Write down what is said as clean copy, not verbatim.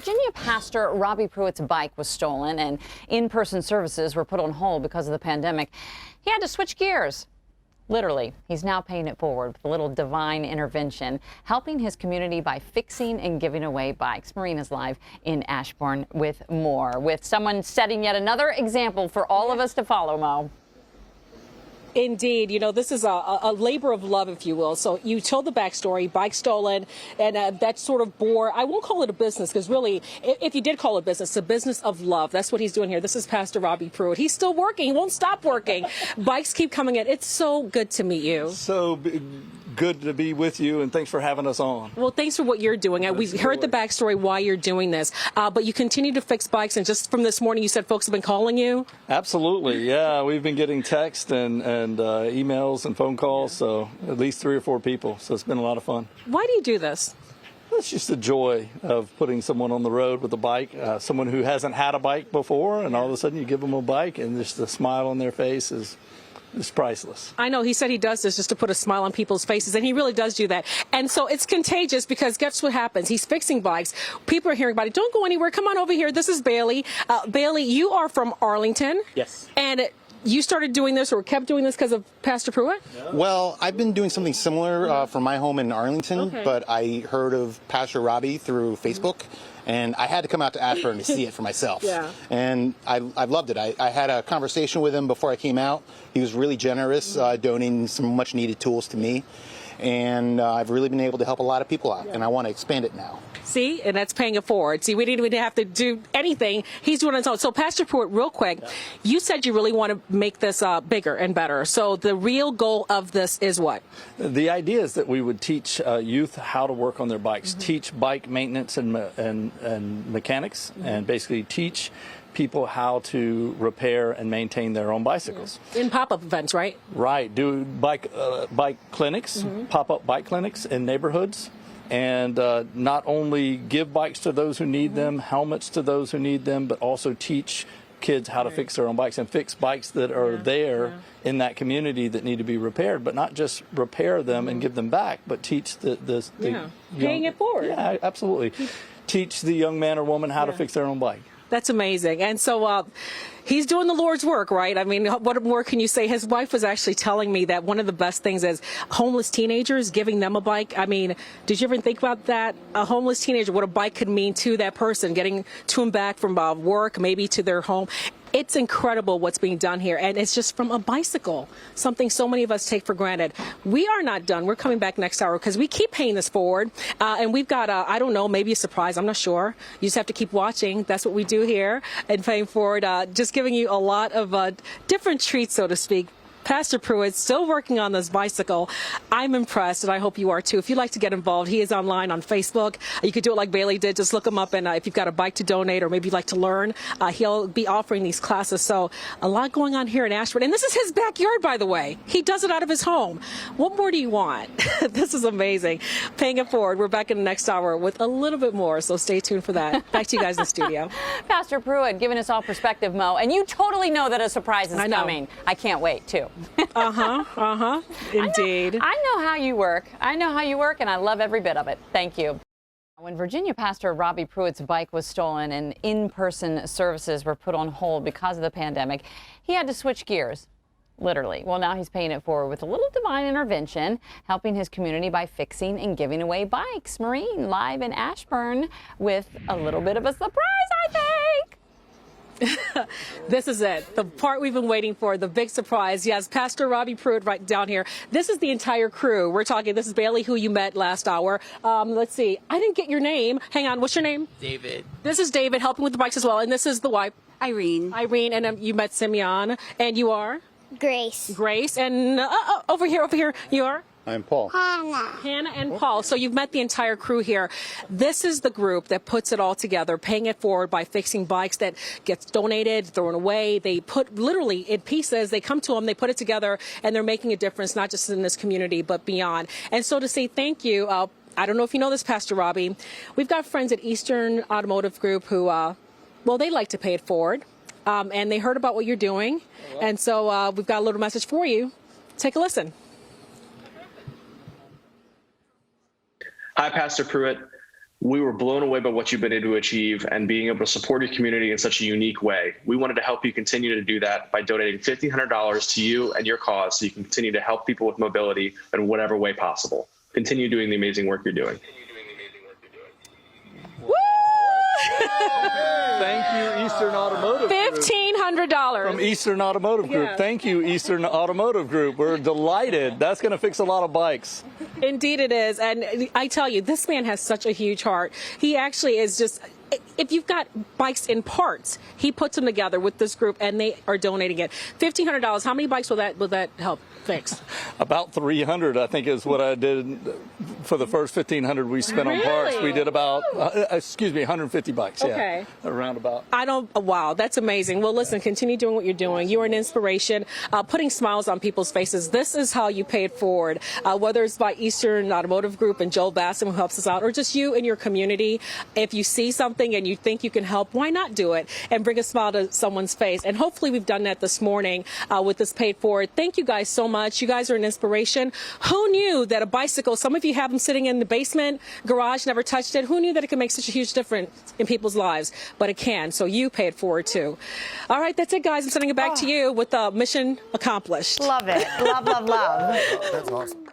Virginia Pastor Robbie Pruitt's bike was stolen and in-person services were put on hold because of the pandemic. He had to switch gears. Literally, he's now paying it forward with a little divine intervention, helping his community by fixing and giving away bikes. Marina's live in Ashburn with more, with someone setting yet another example for all of us to follow, Mo. Indeed. You know, this is a labor of love, if you will. So you told the backstory, bike stolen, and that sort of bore, I won't call it a business, because really, if you did call it business, it's a business of love. That's what he's doing here. This is Pastor Robbie Pruitt. He's still working. He won't stop working. Bikes keep coming in. It's so good to meet you. So good to be with you, and thanks for having us on. Well, thanks for what you're doing. We've heard the backstory why you're doing this, but you continue to fix bikes, and just from this morning, you said folks have been calling you? Absolutely, yeah. We've been getting texts and emails and phone calls, so at least 3 or 4 people, so it's been a lot of fun. Why do you do this? It's just the joy of putting someone on the road with a bike, someone who hasn't had a bike before, and all of a sudden you give them a bike, and just the smile on their face is priceless. I know he said he does this just to put a smile on people's faces, and he really does do that. And so it's contagious, because guess what happens? He's fixing bikes. People are hearing about it. Don't go anywhere. Come on over here. This is Bailey. Bailey, you are from Arlington. Yes. And you started doing this, or kept doing this, because of Pastor Pruitt? Well, I've been doing something similar from my home in Arlington, but I heard of Pastor Robbie through Facebook. And I had to come out to Ashburn to see it for myself. Yeah. And I loved it. I had a conversation with him before I came out. He was really generous, donating some much needed tools to me. And I've really been able to help a lot of people out, and I want to expand it now. See, and that's paying it forward. See, we didn't even have to do anything. He's doing it his own. So, Pastor Pruitt, real quick, you said you really want to make this bigger and better. So the real goal of this is what? The idea is that we would teach youth how to work on their bikes, teach bike maintenance and mechanics, and basically teach people how to repair and maintain their own bicycles. In pop-up events, right? Right. Do bike clinics, pop-up bike clinics in neighborhoods, and not only give bikes to those who need them, helmets to those who need them, but also teach kids how to fix their own bikes and fix bikes that are there in that community that need to be repaired, but not just repair them and give them back, but teach the paying it forward. Yeah, absolutely. Teach the young man or woman how to fix their own bike. That's amazing. And so he's doing the Lord's work, right? I mean, what more can you say? His wife was actually telling me that one of the best things is homeless teenagers, giving them a bike. I mean, did you ever think about that? A homeless teenager, what a bike could mean to that person, getting to and back from work, maybe to their home. It's incredible what's being done here, and it's just from a bicycle, something so many of us take for granted. We are not done. We're coming back next hour because we keep paying this forward, and we've got, I don't know, maybe a surprise. I'm not sure. You just have to keep watching. That's what we do here and paying forward, just giving you a lot of different treats, so to speak. Pastor Pruitt still working on this bicycle. I'm impressed, and I hope you are too. If you'd like to get involved, he is online on Facebook. You could do it like Bailey did. Just look him up, and if you've got a bike to donate or maybe you'd like to learn, he'll be offering these classes. So a lot going on here in Ashburn. And this is his backyard, by the way. He does it out of his home. What more do you want? This is amazing. Paying it forward. We're back in the next hour with a little bit more, so stay tuned for that. Back to you guys in the studio. Pastor Pruitt giving us all perspective, Mo. And you totally know that a surprise is coming. I can't wait, too. Indeed. I know how you work. I know how you work, and I love every bit of it. Thank you. When Virginia Pastor Robbie Pruitt's bike was stolen and in-person services were put on hold because of the pandemic, he had to switch gears. Literally. Well, now he's paying it forward with a little divine intervention, helping his community by fixing and giving away bikes. Maureen, live in Ashburn with a little bit of a surprise, I think. This is it, the part we've been waiting for, the big surprise. Yes, Pastor Robbie Pruitt right down here. This is the entire crew. We're talking, this is Bailey, who you met last hour. Let's see, I didn't get your name. Hang on, what's your name? David. This is David, helping with the bikes as well, and this is the wife. Irene. Irene, and you met Simeon, and you are? Grace. Grace, and over here, you are? I'm Paul. Hannah and Paul. So you've met the entire crew here. This is the group that puts it all together, paying it forward by fixing bikes that gets donated, thrown away. They put literally in pieces. They come to them, they put it together, and they're making a difference, not just in this community, but beyond. And so to say thank you, I don't know if you know this, Pastor Robbie. We've got friends at Easterns Automotive Group who, well, they like to pay it forward. And they heard about what you're doing. And so we've got a little message for you. Take a listen. Hi, Pastor Pruitt. We were blown away by what you've been able to achieve and being able to support your community in such a unique way. We wanted to help you continue to do that by donating $1,500 to you and your cause so you can continue to help people with mobility in whatever way possible. Continue doing the amazing work you're doing. Thank you, Eastern Automotive Group. $1,500 From Eastern Automotive Group. Yeah. Thank you, Eastern Automotive Group. We're delighted. That's going to fix a lot of bikes. Indeed it is. And I tell you, this man has such a huge heart. He actually is just, if you've got bikes in parts, he puts them together with this group and they are donating it. $1,500. How many bikes will that help fix? About 300, I think, is what I did for the first 1,500 we spent on parts. We did about, 150 bikes. Okay. Yeah, around about. Wow, that's amazing. Well, listen, continue doing what you're doing. You're an inspiration, putting smiles on people's faces. This is how you pay it forward, whether it's by Eastern Automotive Group and Joel Bassam, who helps us out, or just you and your community. If you see something and you think you can help, why not do it and bring a smile to someone's face? And hopefully we've done that this morning with this paid forward. Thank you guys so much. You guys are an inspiration. Who knew that a bicycle, some of you have them sitting in the basement, garage, never touched it. Who knew that it could make such a huge difference in people's lives? But it can. So you pay it forward too. All right, that's it, guys. I'm sending it back to you with mission accomplished. Love it. Love, love, love. That's awesome.